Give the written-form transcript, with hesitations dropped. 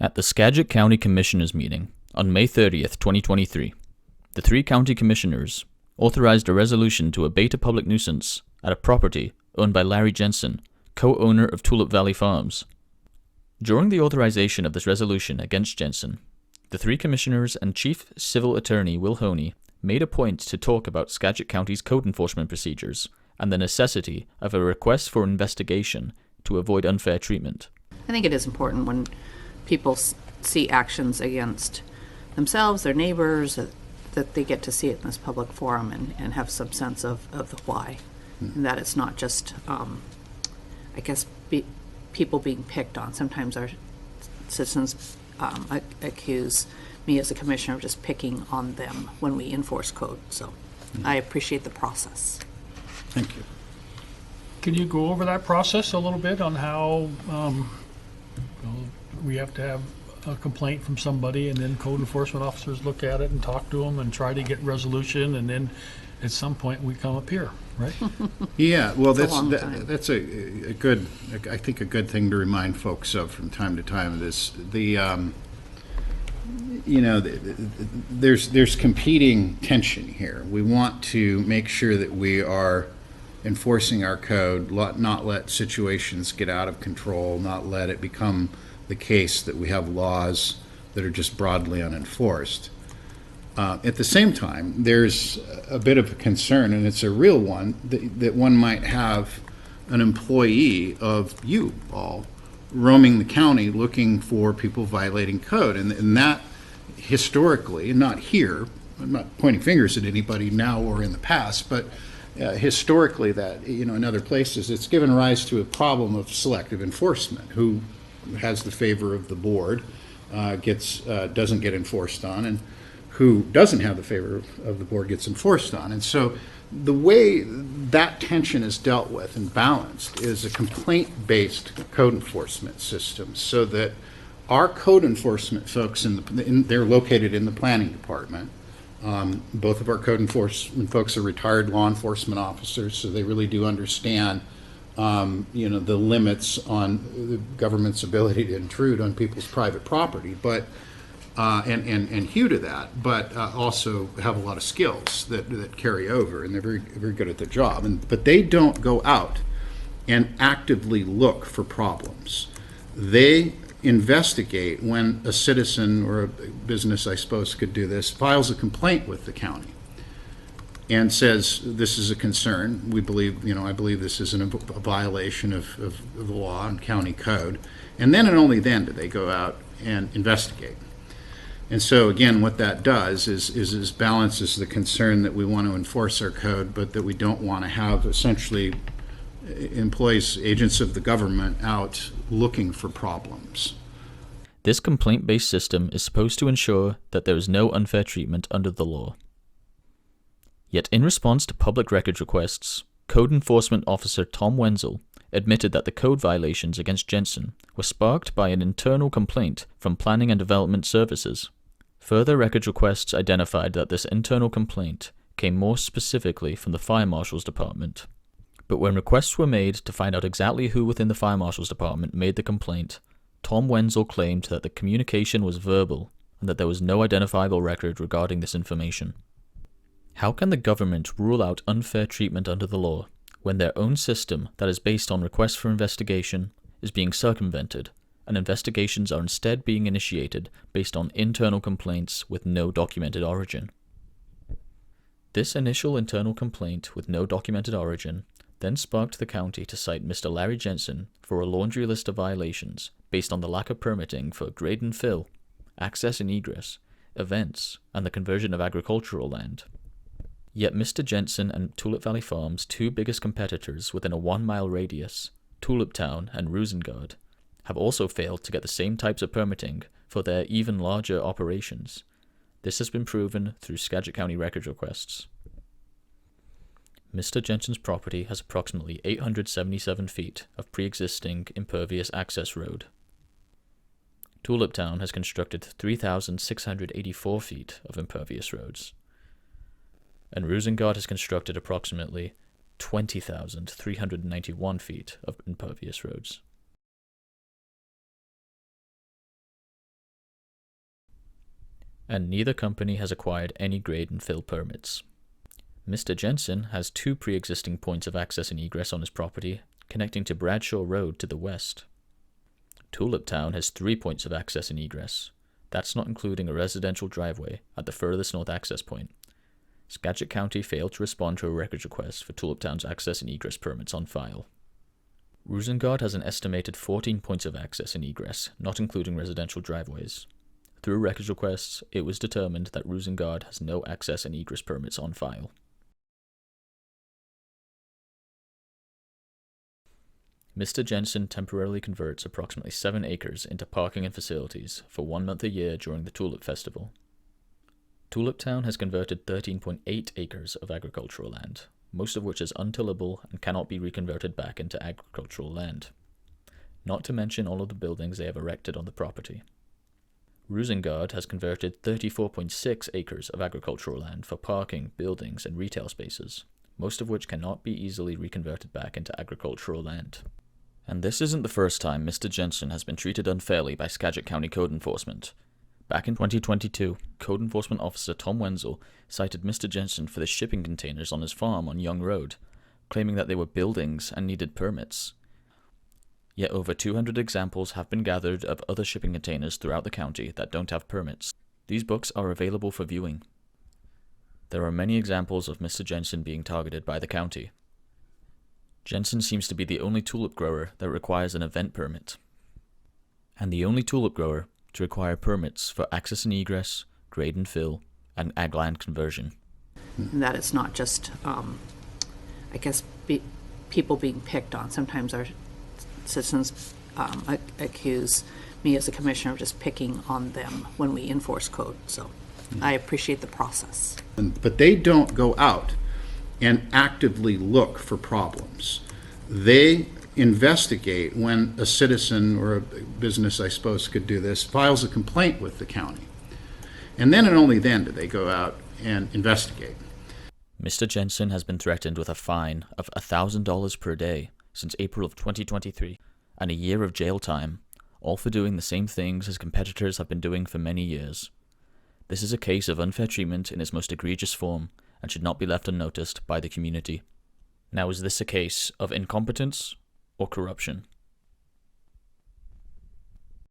At the Skagit County Commissioners meeting on May 30th, 2023, the three county commissioners authorized a resolution to abate a public nuisance at a property owned by Larry Jensen, co-owner of Tulip Valley Farms. During the authorization of this resolution against Jensen, the three commissioners and Chief Civil Attorney Will Honey made a point to talk about Skagit County's code enforcement procedures and the necessity of a request for investigation to avoid unfair treatment. I think it is important when people see actions against themselves, their neighbors, that they get to see it in this public forum and have some sense of the why. And that it's not just, people being picked on. Sometimes our citizens accuse me as a commissioner of just picking on them when we enforce code. So I appreciate the process. Thank you. Can you go over that process a little bit on how we have to have a complaint from somebody and then code enforcement officers look at it and talk to them and try to get resolution, and then at some point we come up here, right? Yeah, well, That's that's a good, I think a good thing to remind folks of from time to time. There's competing tension here. We want to make sure that we are enforcing our code, not let situations get out of control, not let it become the case that we have laws that are just broadly unenforced. At the same time, there's a bit of a concern, and it's a real one, that one might have an employee of you all roaming the county looking for people violating code. And that historically, and not here, I'm not pointing fingers at anybody now or in the past, but historically that, in other places, it's given rise to a problem of selective enforcement. Who has the favor of the board doesn't get enforced on, and who doesn't have the favor of the board gets enforced on. And so the way that tension is dealt with and balanced is a complaint-based code enforcement system, so that our code enforcement folks, they're located in the planning department. Both of our code enforcement folks are retired law enforcement officers, so they really do understand the limits on the government's ability to intrude on people's private property, but and hew to that, but also have a lot of skills that carry over, and they're very, very good at their job. But they don't go out and actively look for problems. They investigate when a citizen or a business, I suppose, could do this, files a complaint with the county and says, this is a concern. We believe, I believe this is a violation of the law and county code. And then and only then do they go out and investigate. And so again, what that does is balances the concern that we want to enforce our code, but that we don't want to have essentially employees, agents of the government out looking for problems. This complaint-based system is supposed to ensure that there is no unfair treatment under the law. Yet in response to public records requests, Code Enforcement Officer Tom Wenzel admitted that the code violations against Jensen were sparked by an internal complaint from Planning and Development Services. Further records requests identified that this internal complaint came more specifically from the Fire Marshal's Department. But when requests were made to find out exactly who within the Fire Marshal's Department made the complaint, Tom Wenzel claimed that the communication was verbal and that there was no identifiable record regarding this information. How can the government rule out unfair treatment under the law when their own system that is based on requests for investigation is being circumvented, and investigations are instead being initiated based on internal complaints with no documented origin? This initial internal complaint with no documented origin then sparked the county to cite Mr. Larry Jensen for a laundry list of violations based on the lack of permitting for grade and fill, access and egress, events, and the conversion of agricultural land. Yet Mr. Jensen and Tulip Valley Farms' two biggest competitors within a 1-mile radius, Tulip Town and Rosengard, have also failed to get the same types of permitting for their even larger operations. This has been proven through Skagit County record requests. Mr. Jensen's property has approximately 877 feet of pre-existing impervious access road. Tulip Town has constructed 3,684 feet of impervious roads, and Rosengard has constructed approximately 20,391 feet of impervious roads. and neither company has acquired any grade and fill permits. Mr. Jensen has 2 pre-existing points of access and egress on his property, connecting to Bradshaw Road to the west. Tulip Town has 3 points of access and egress. That's not including a residential driveway at the furthest north access point. Skagit County failed to respond to a records request for Tulip Town's access and egress permits on file. Rosengard has an estimated 14 points of access and egress, not including residential driveways. Through records requests, it was determined that Rosengard has no access and egress permits on file. Mr. Jensen temporarily converts approximately 7 acres into parking and facilities for 1 month a year during the Tulip Festival. Tulip Town has converted 13.8 acres of agricultural land, most of which is untillable and cannot be reconverted back into agricultural land, not to mention all of the buildings they have erected on the property. Rosengard has converted 34.6 acres of agricultural land for parking, buildings, and retail spaces, most of which cannot be easily reconverted back into agricultural land. And this isn't the first time Mr. Jensen has been treated unfairly by Skagit County Code Enforcement. Back in 2022, Code Enforcement Officer Tom Wenzel cited Mr. Jensen for the shipping containers on his farm on Young Road, claiming that they were buildings and needed permits. Yet over 200 examples have been gathered of other shipping containers throughout the county that don't have permits. These books are available for viewing. There are many examples of Mr. Jensen being targeted by the county. Jensen seems to be the only tulip grower that requires an event permit, and the only tulip grower to require permits for access and egress, grade and fill, and ag land conversion. And that it's not just, people being picked on. Sometimes our citizens accuse me as a commissioner of just picking on them when we enforce code. So I appreciate the process. But they don't go out and actively look for problems. They investigate when a citizen or a business, I suppose, could do this, files a complaint with the county. And then and only then do they go out and investigate. Mr. Jensen has been threatened with a fine of $1,000 per day since April of 2023 and a year of jail time, all for doing the same things his competitors have been doing for many years. This is a case of unfair treatment in its most egregious form and should not be left unnoticed by the community. Now, is this a case of incompetence or corruption?